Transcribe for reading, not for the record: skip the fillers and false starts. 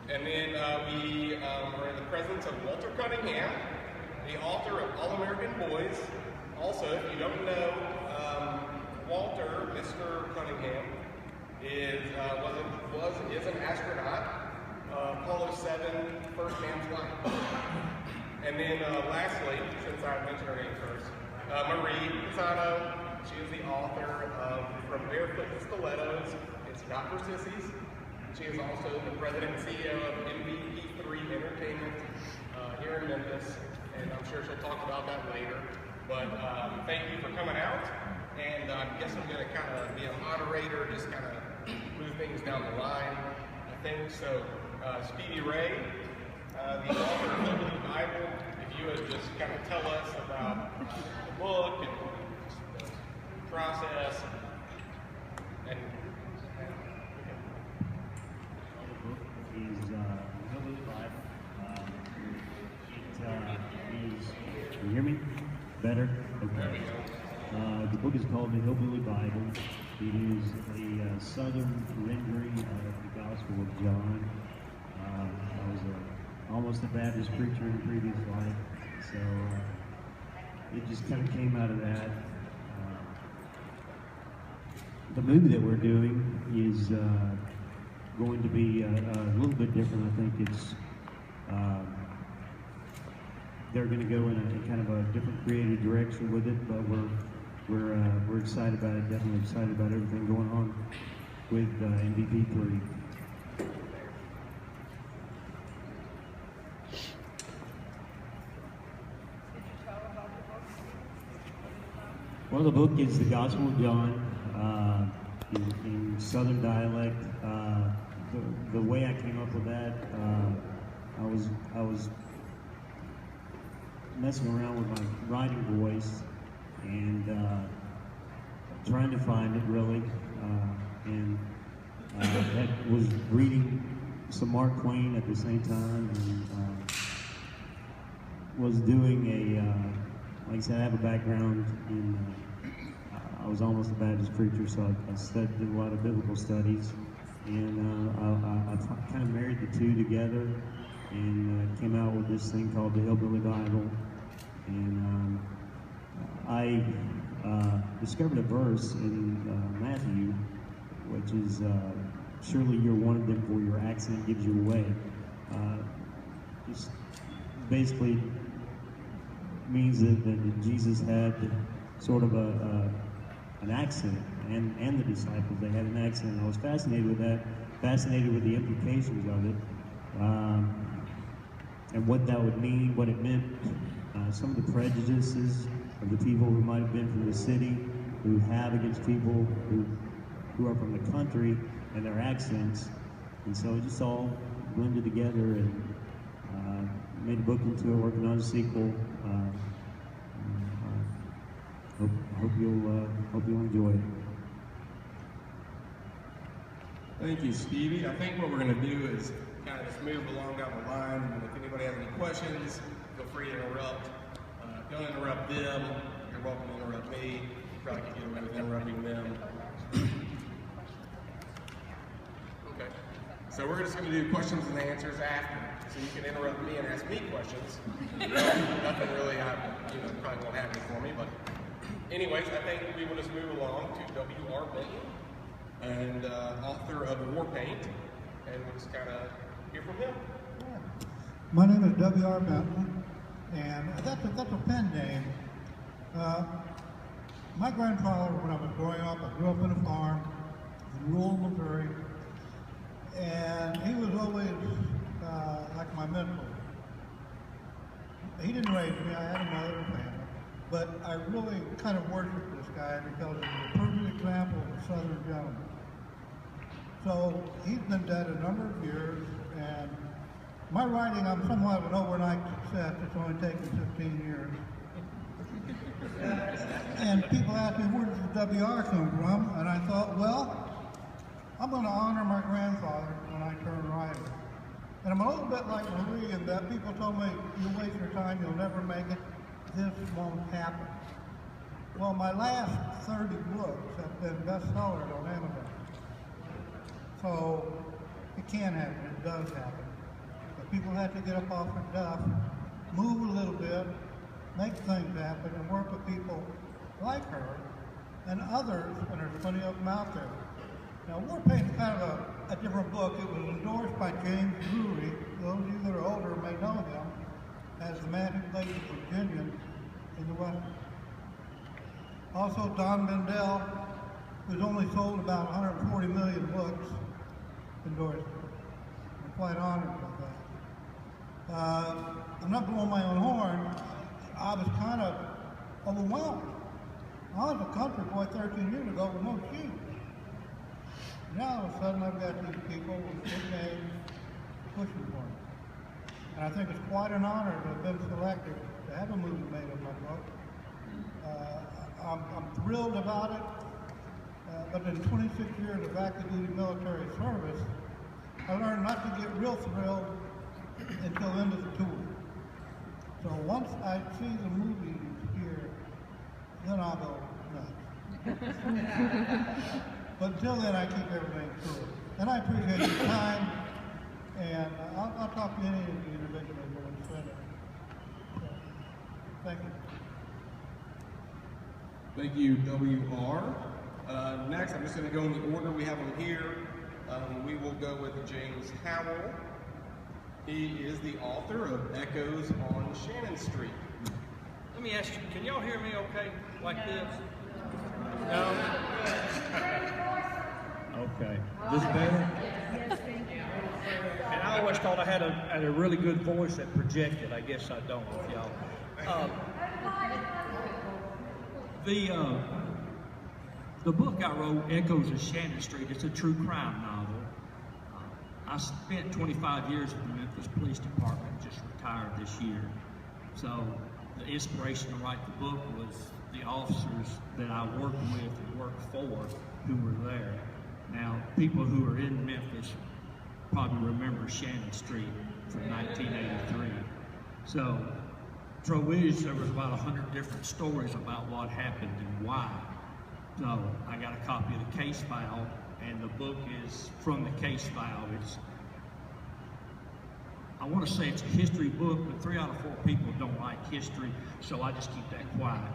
And then we are in the presence of Walter Cunningham, the author of All-American Boys. Also, if you don't know, Walter, Mr. Cunningham, is an astronaut, Apollo 7 first man flight. And then lastly, since I mentioned her name first, Marie Pisano. She is the author of From Barefoot to Stilettos, It's Not for Sissies. She is also the president and CEO of MVP3 Entertainment here in Memphis, and I'm sure she'll talk about that later. But thank you for coming out, and I guess I'm going to kind of be a moderator, just kind of move things down the line, I think. So, Stevie Ray, the author of the Holy Bible, if you would just kind of tell us about the book and the process and is Hillbilly Bible. Can you hear me? Better? Okay. The book is called the Hillbilly Bible. It is a southern rendering of the Gospel of John. I was almost a Baptist preacher in a previous life, so it just kind of came out of that. The movie that we're doing is going to be a little bit different. I think it's they're going to go in a kind of a different creative direction with it, but we're excited about it. Definitely excited about everything going on with MVP3. Well, the book is the Gospel of John in Southern dialect. The way I came up with that, I was messing around with my writing voice and trying to find it really, and was reading some Mark Twain at the same time, and was doing like I said, I have a background in, I was almost a Baptist preacher, so I did a lot of biblical studies, and I kind of married the two together, and came out with this thing called the Hillbilly Bible. And I discovered a verse in Matthew, which is, surely you're one of them, for your accent gives you away. Just basically means that Jesus had sort of an accent, and the disciples, they had an accent. I was fascinated with that, fascinated with the implications of it, and what that would mean, what it meant, some of the prejudices of the people who might have been from the city, who have against people who are from the country and their accents. And so it just all blended together, and made a book into it, working on a sequel. Hope you'll enjoy it. Thank you, Stevie. I think what we're going to do is kind of just move along down the line, and if anybody has any questions, feel free to interrupt. Don't interrupt them. You're welcome to interrupt me. You probably could get away with interrupting them. Okay. So we're just going to do questions and answers after. So you can interrupt me and ask me questions. Nothing really, probably won't happen for me, but anyways, I think we will just move along to W.R. Benton, and author of War Paint, and we'll just kind of hear from him. Yeah. My name is W.R. Benton, and that's a pen name. My grandfather, when I was growing up, I grew up on a farm in rural Missouri, and he was always like my mentor. He didn't raise me, I had a mother and family. But I really kind of worship this guy because he's a perfect example of a Southern gentleman. So he's been dead a number of years, and my writing, I'm somewhat of an overnight success. It's only taken 15 years. And people ask me, where does the WR come from? And I thought, well, I'm going to honor my grandfather when I turn writer. And I'm a little bit like Marie in that people told me, you'll waste your time, you'll never make it. This won't happen. Well, my last 30 books have been bestsellers on Amazon. So it can happen, it does happen. people had to get up off their duff, move a little bit, make things happen, and work with people like her and others, and there's plenty of them out there. Now, War Paint's kind of a different book. It was endorsed by James Drury. Those of you that are older may know him as the man who played the Virginian in the Western. Also, Don Mendel, who's only sold about 140 million books, endorsed it. I'm quite honored with that. I'm not blowing my own horn. I was kind of overwhelmed. I was a country boy 13 years ago with no shoes. Now all of a sudden I've got these people with big names pushing for me. And I think it's quite an honor to have been selected to have a movie made of my book. I'm thrilled about it, but in 26 years of active duty military service, I learned not to get real thrilled until the end of the tour. So once I see the movies here, then I'll go nuts. But until then, I keep everything cool. And I appreciate your time, and I'll talk to any of you individually when we spend it. So, thank you. Thank you, WR. Next, I'm just going to go in the order we have them here. We will go with James Howell. He is the author of Echoes on Shannon Street. Let me ask you, can y'all hear me okay like this? No? Okay. This better? And I always thought I had a really good voice that projected. I guess I don't with y'all. The book I wrote, Echoes of Shannon Street, it's a true crime novel. I spent 25 years at the Memphis Police Department, just retired this year. So the inspiration to write the book was the officers that I worked with and worked for who were there. Now, people who are in Memphis probably remember Shannon Street from 1983. So, trouble is, there was about 100 different stories about what happened and why. So, I got a copy of the case file, and the book is from the case file. I want to say it's a history book, but 3 out of 4 people don't like history, so I just keep that quiet.